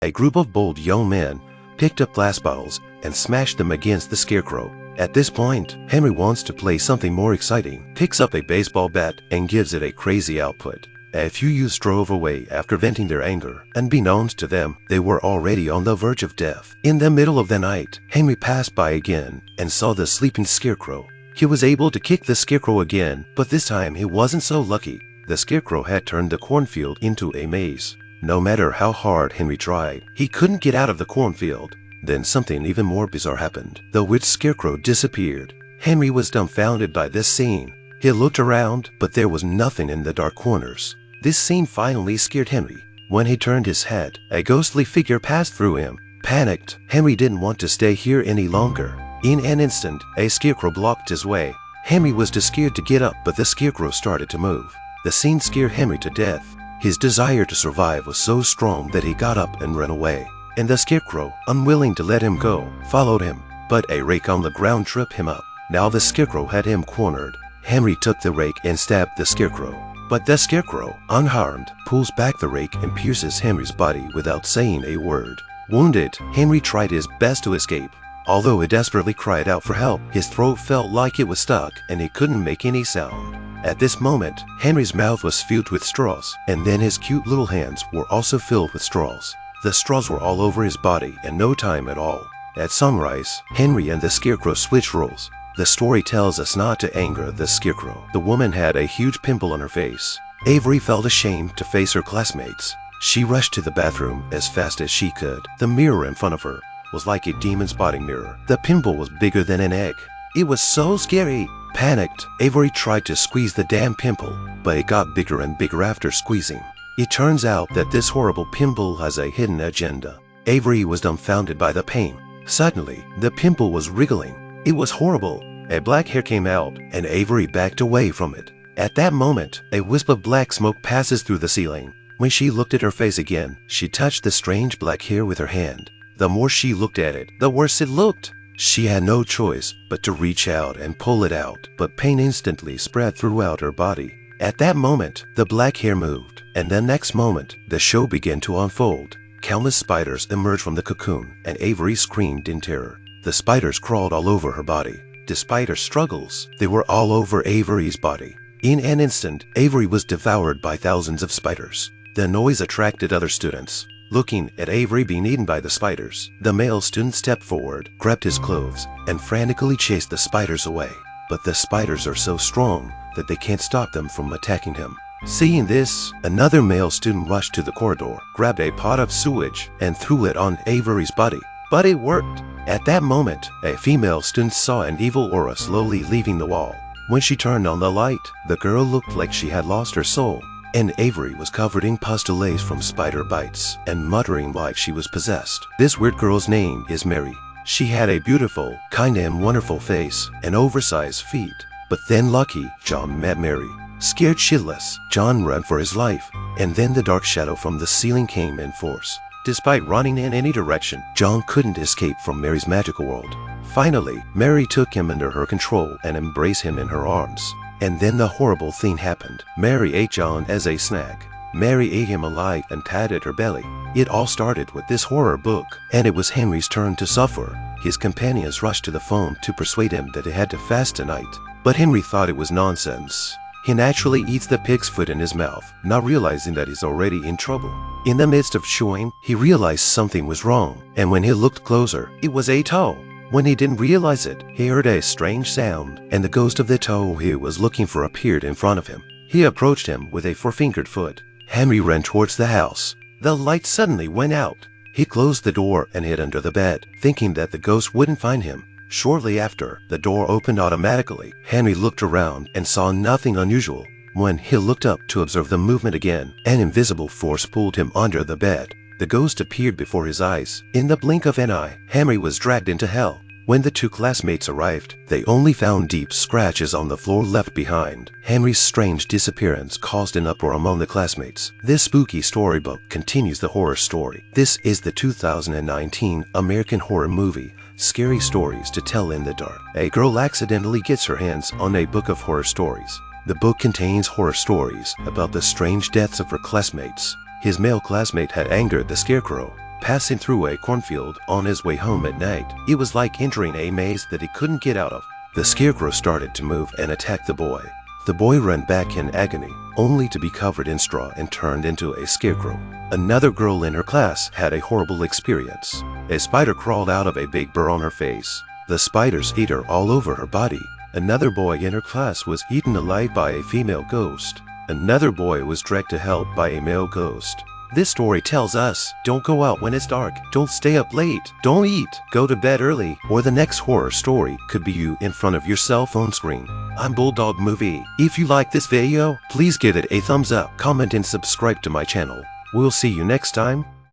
A group of bold young men picked up glass bottles and smashed them against the scarecrow. At this point, Henry wants to play something more exciting, picks up a baseball bat and gives it a crazy output. A few youths drove away after venting their anger. Unbeknownst to them, they were already on the verge of death. In the middle of the night, Henry passed by again and saw the sleeping scarecrow. He was able to kick the scarecrow again, but this time he wasn't so lucky. The scarecrow had turned the cornfield into a maze. No matter how hard Henry tried, he couldn't get out of the cornfield. Then something even more bizarre happened. The witch scarecrow disappeared. Henry was dumbfounded by this scene. He looked around, but there was nothing in the dark corners. This scene finally scared Henry. When he turned his head, a ghostly figure passed through him. Panicked, Henry didn't want to stay here any longer. In an instant, a scarecrow blocked his way. Henry was too scared to get up, but the scarecrow started to move. The scene scared Henry to death. His desire to survive was so strong that he got up and ran away. And the scarecrow, unwilling to let him go, followed him. But a rake on the ground tripped him up. Now the scarecrow had him cornered. Henry took the rake and stabbed the scarecrow. But the scarecrow, unharmed, pulls back the rake and pierces Henry's body without saying a word. Wounded, Henry tried his best to escape. Although he desperately cried out for help, his throat felt like it was stuck and he couldn't make any sound. At this moment, Henry's mouth was filled with straws, and then his cute little hands were also filled with straws. The straws were all over his body in no time at all. At sunrise, Henry and the scarecrow switched roles. The story tells us not to anger the scarecrow. The woman had a huge pimple on her face. Avery felt ashamed to face her classmates. She rushed to the bathroom as fast as she could. The mirror in front of her was like a demon spotting mirror. The pimple was bigger than an egg. It was so scary. Panicked, Avery tried to squeeze the damn pimple, but it got bigger and bigger after squeezing. It turns out that this horrible pimple has a hidden agenda. Avery was dumbfounded by the pain. Suddenly, the pimple was wriggling. It was horrible. A black hair came out, and Avery backed away from it. At that moment, a wisp of black smoke passes through the ceiling. When she looked at her face again, she touched the strange black hair with her hand. The more she looked at it, the worse it looked. She had no choice but to reach out and pull it out, but pain instantly spread throughout her body. At that moment, the black hair moved, and the next moment, the show began to unfold. Countless spiders emerged from the cocoon, and Avery screamed in terror. The spiders crawled all over her body. Despite her struggles, they were all over Avery's body. In an instant, Avery was devoured by thousands of spiders. The noise attracted other students. Looking at Avery being eaten by the spiders, the male student stepped forward, grabbed his clothes, and frantically chased the spiders away. But the spiders are so strong that they can't stop them from attacking him. Seeing this, another male student rushed to the corridor, grabbed a pot of sewage, and threw it on Avery's body. But it worked. At that moment, a female student saw an evil aura slowly leaving the wall. When she turned on the light, the girl looked like she had lost her soul. And Avery was covered in pustules from spider bites and muttering like she was possessed. This weird girl's name is Mary. She had a beautiful, kind and wonderful face and oversized feet. But then Lucky John met Mary. Scared shitless, John ran for his life, and then the dark shadow from the ceiling came in force. Despite running in any direction, John couldn't escape from Mary's magical world. Finally, Mary took him under her control and embraced him in her arms. And then the horrible thing happened. Mary ate John as a snack. Mary ate him alive and patted her belly. It all started with this horror book, and it was Henry's turn to suffer. His companions rushed to the phone to persuade him that he had to fast tonight. But Henry thought it was nonsense. He naturally eats the pig's foot in his mouth, not realizing that he's already in trouble. In the midst of chewing, he realized something was wrong, and when he looked closer, it was a toe. When he didn't realize it, he heard a strange sound, and the ghost of the toe he was looking for appeared in front of him. He approached him with a four-fingered foot. Henry ran towards the house. The light suddenly went out. He closed the door and hid under the bed, thinking that the ghost wouldn't find him. Shortly after, the door opened automatically. Henry looked around and saw nothing unusual. When he looked up to observe the movement again, an invisible force pulled him under the bed. The ghost appeared before his eyes. In the blink of an eye, Henry was dragged into hell. When the two classmates arrived, they only found deep scratches on the floor left behind. Henry's strange disappearance caused an uproar among the classmates. This spooky storybook continues the horror story. This is the 2019 American horror movie, Scary Stories to Tell in the Dark. A girl accidentally gets her hands on a book of horror stories. The book contains horror stories about the strange deaths of her classmates. His male classmate had angered the scarecrow. passing through a cornfield on his way home at night. It was like entering a maze that he couldn't get out of. The scarecrow started to move and attack the boy. The boy ran back in agony, only to be covered in straw and turned into a scarecrow. Another girl in her class had a horrible experience. A spider crawled out of a big burr on her face. The spiders ate her all over her body. Another boy in her class was eaten alive by a female ghost. Another boy was dragged to hell by a male ghost. This story tells us, don't go out when it's dark, don't stay up late, don't eat, go to bed early, or the next horror story could be you in front of your cell phone screen. I'm BullDog Movie. If you like this video, please give it a thumbs up, comment and subscribe to my channel. We'll see you next time.